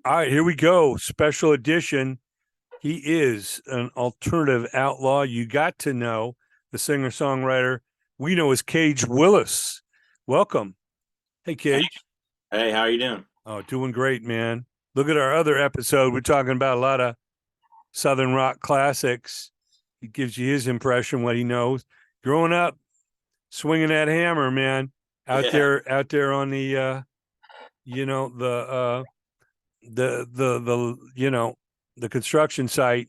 All right, here we go. Special edition. He is an alternative outlaw. You got to know the singer-songwriter we know as Cage Willis. Welcome. Hey, Cage. Hey, how are you doing? Oh, doing great, man. Look at our other episode. We're talking about a lot of Southern rock classics. He gives you his impression, what he knows. Growing up, swinging that hammer, man. Out there on the, the construction site,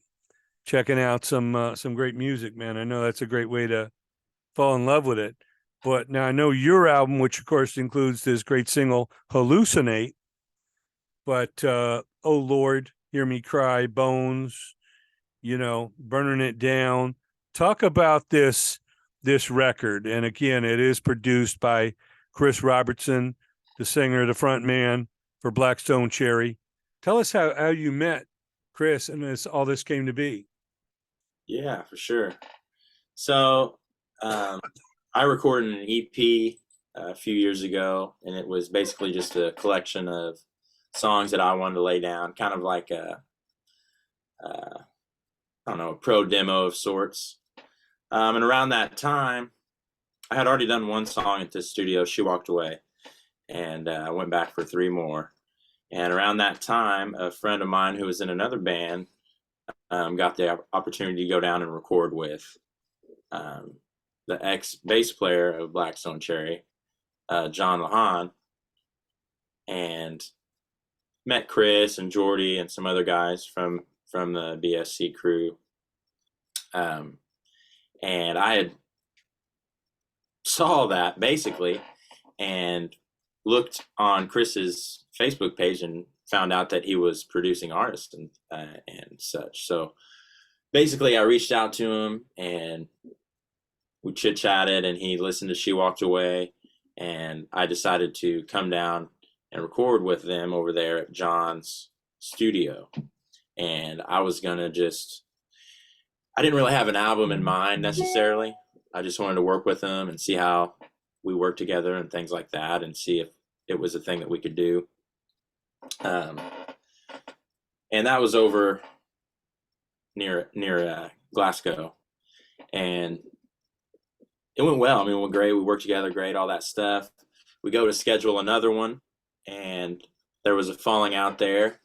checking out some great music, man. I know that's a great way to fall in love with it. But now I know your album, which of course includes this great single "Hallucinate," but "Oh Lord, Hear Me Cry," "Bones," "Burning It Down." Talk about this record, and again, it is produced by Chris Robertson, the singer, the front man for Black Stone Cherry. Tell us how you met Chris and all this came to be. Yeah, for sure. So, I recorded an EP a few years ago, and it was basically just a collection of songs that I wanted to lay down, kind of like I don't know, a pro demo of sorts. And around that time, I had already done one song at this studio, She Walked Away, and I went back for three more. And around that time, a friend of mine who was in another band got the opportunity to go down and record with the ex-bass player of Black Stone Cherry, John Lahan, and met Chris and Jordy and some other guys from the BSC crew. And I had saw that basically and looked on Chris's Facebook page and found out that he was producing artists and such. So basically I reached out to him and we chit-chatted, and he listened to She Walked Away, and I decided to come down and record with them over there at John's studio. And I was gonna I didn't really have an album in mind necessarily. I just wanted to work with them and see how we work together and things like that, and see if it was a thing that we could do. And that was over near Glasgow, and it went well. I mean, it went great. We worked together great, all that stuff. We go to schedule another one, and there was a falling out there.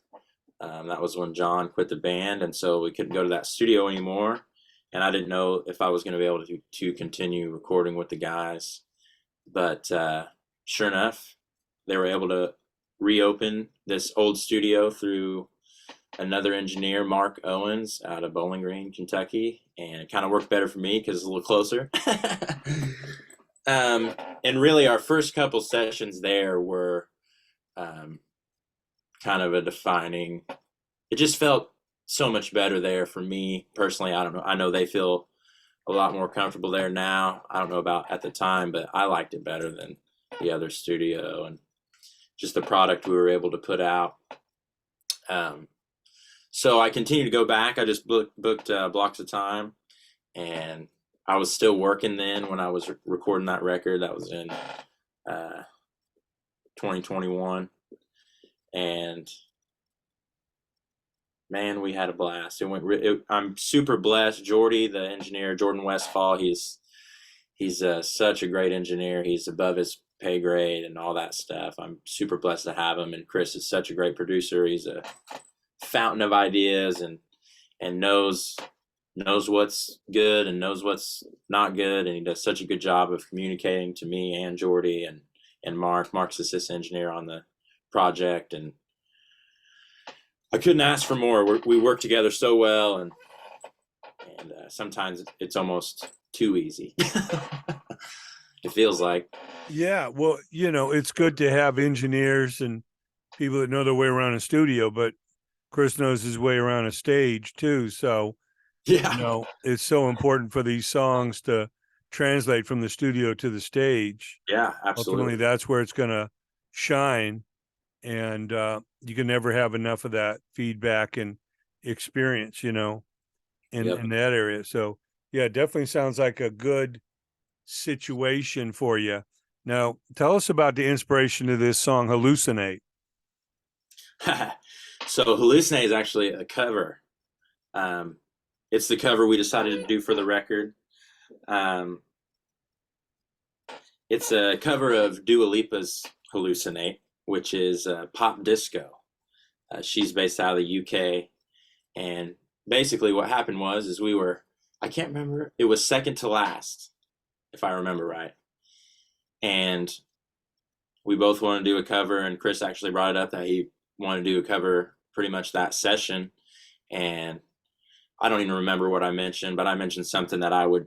That was when John quit the band, and so we couldn't go to that studio anymore. And I didn't know if I was going to be able to continue recording with the guys. But sure enough, they were able to reopen this old studio through another engineer, Mark Owens, out of Bowling Green, Kentucky. And it kind of worked better for me because it's a little closer. And really, our first couple sessions there were kind of a defining. It just felt so much better there for me personally. I don't know. I know they feel a lot more comfortable there now. I don't know about at the time, but I liked it better than the other studio and just the product we were able to put out. So I continued to go back. I just booked blocks of time, and I was still working then when I was recording that record. That was in 2021, and man, we had a blast. I'm super blessed. Jordy, the engineer, Jordan Westfall, he's such a great engineer. He's above his pay grade and all that stuff. I'm super blessed to have him. And Chris is such a great producer. He's a fountain of ideas and knows what's good and knows what's not good. And he does such a good job of communicating to me and Jordy and Mark's assistant engineer on the project. And I couldn't ask for more. We work together so well, and sometimes it's almost too easy. It feels like. Yeah, well, it's good to have engineers and people that know their way around a studio, but Chris knows his way around a stage too. So, yeah, it's so important for these songs to translate from the studio to the stage. Yeah, absolutely. Ultimately, that's where it's going to shine. And you can never have enough of that feedback and experience, in that area. So, yeah, it definitely sounds like a good situation for you. Now, tell us about the inspiration to this song, Hallucinate. So Hallucinate is actually a cover. It's the cover we decided to do for the record. Um, it's a cover of Dua Lipa's Hallucinate, which is pop disco. She's based out of the UK. And basically what happened was is we were, I can't remember, it was second to last, if I remember right. And we both wanted to do a cover, and Chris actually brought it up that he wanted to do a cover pretty much that session. And I don't even remember what I mentioned, but I mentioned something that I would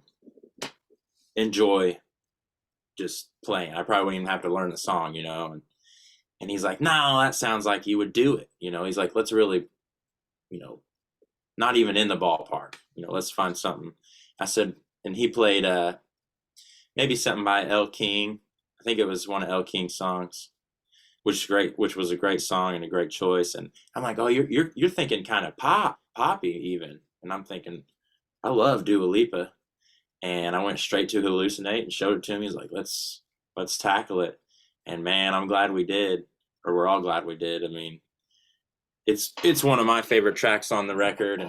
enjoy just playing. I probably wouldn't even have to learn the song, and he's like, no, that sounds like you would do it. He's like, let's really, not even in the ballpark, let's find something. I said, and he played maybe something by El King. I think it was one of El King's songs, which was a great song and a great choice. And I'm like, oh, you're thinking kind of poppy even. And I'm thinking, I love Dua Lipa. And I went straight to Hallucinate and showed it to him. He's like, let's tackle it. And man, I'm glad we did, or we're all glad we did. I mean, it's one of my favorite tracks on the record,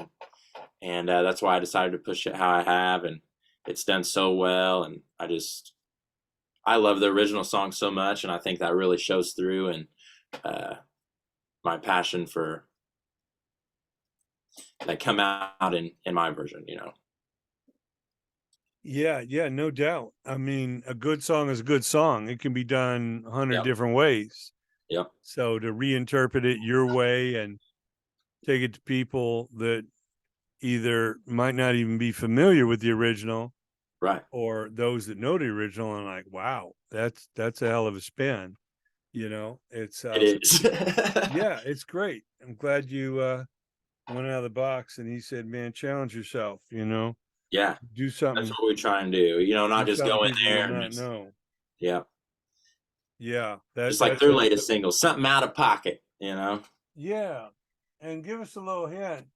and that's why I decided to push it how I have, and it's done so well. And I love the original song so much, and I think that really shows through, and my passion for that come out in my version. Yeah, no doubt. I mean, a good song is a good song. It can be done 100 Yep. different ways. Yep. So to reinterpret it your way and take it to people that either might not even be familiar with the original, Right. or those that know the original and like, wow, that's a hell of a spin. It's It is. yeah, it's great. I'm glad you went out of the box, and he said, man, challenge yourself, Yeah. do something. That's what we try and do. Not just go in there and just, know. yeah. Yeah, Just like their latest single, something out of pocket, Yeah, and give us a little hint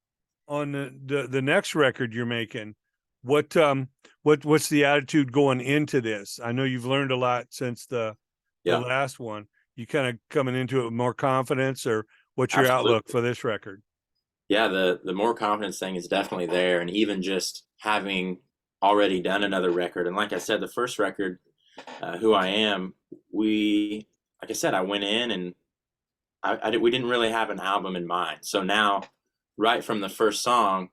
on the next record you're making. What's the attitude going into this? I know you've learned a lot since the last one. You kind of coming into it with more confidence, or what's your outlook for this record? Yeah, the more confidence thing is definitely there, and even just having already done another record, and like I said, the first record, Who I Am, like I said, I went in and we didn't really have an album in mind. So now, right from the first song,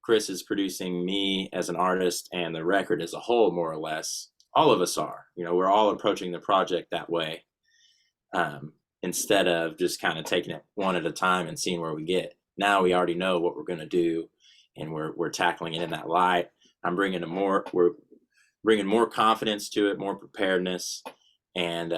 Chris is producing me as an artist and the record as a whole, more or less. All of us are. We're all approaching the project that way, instead of just kind of taking it one at a time and seeing where we get. Now we already know what we're going to do, and we're tackling it in that light. We're bringing more confidence to it, more preparedness, and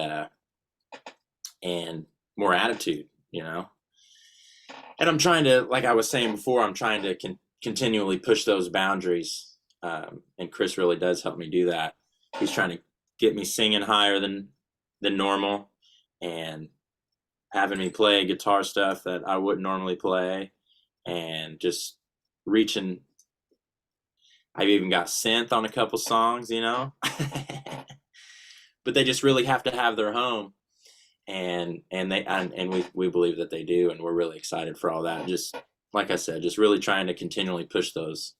more attitude, And I'm trying to, like I was saying before, I'm trying to continually push those boundaries, and Chris really does help me do that. He's trying to get me singing higher than normal, and having me play guitar stuff that I wouldn't normally play, and just reaching. I've even got synth on a couple songs, but they just really have to have their home, and we believe that they do, and we're really excited for all that. Just like I said, just really trying to continually push those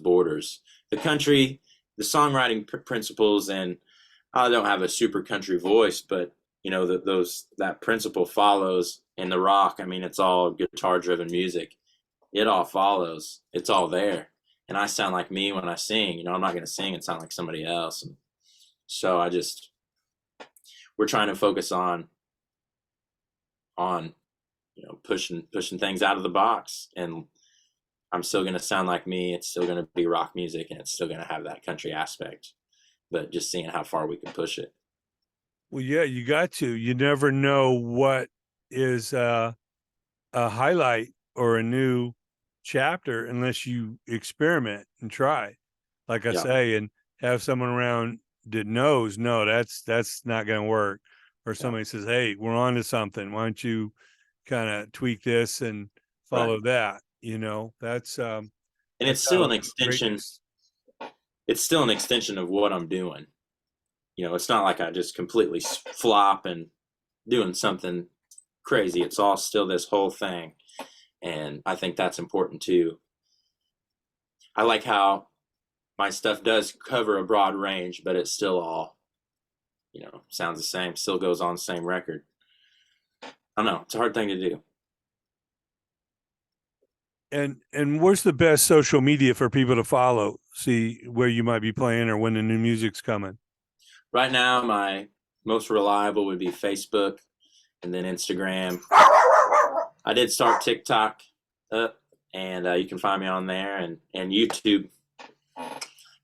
borders. The country, the songwriting principles, and I don't have a super country voice, but that principle follows in the rock. I mean, it's all guitar driven music. It all follows. It's all there. And I sound like me when I sing. I'm not going to sing and sound like somebody else. And so we're trying to focus on pushing things out of the box. And I'm still going to sound like me. It's still going to be rock music, and it's still going to have that country aspect, but just seeing how far we can push it. Well, yeah, you got to. You never know what is a highlight or a new chapter unless you experiment and try, like I say, and have someone around that knows, no, that's not going to work. Or somebody says, hey, we're on to something. Why don't you kind of tweak this and follow that? That's and it's still an extension. It's still an extension of what I'm doing. It's not like I just completely flop and doing something crazy. It's all still this whole thing. And I think that's important too. I like how my stuff does cover a broad range, but it's still all, sounds the same, still goes on the same record. I don't know. It's a hard thing to do. And where's the best social media for people to follow? See where you might be playing or when the new music's coming. Right now, my most reliable would be Facebook and then Instagram. I did start TikTok up, and you can find me on there and YouTube.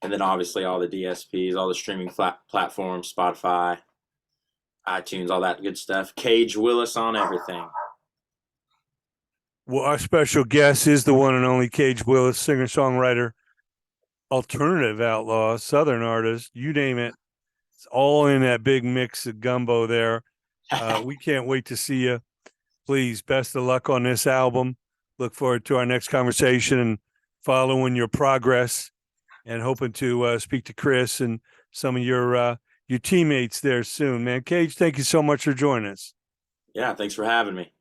And then obviously all the DSPs, all the streaming platforms, Spotify, iTunes, all that good stuff. Cage Willis on everything. Well, our special guest is the one and only Cage Willis, singer-songwriter, alternative outlaw, Southern artist, you name it. It's all in that big mix of gumbo there. We can't wait to see you. Please, best of luck on this album. Look forward to our next conversation and following your progress, and hoping to speak to Chris and some of your teammates there soon, man. Cage, thank you so much for joining us. Yeah, thanks for having me.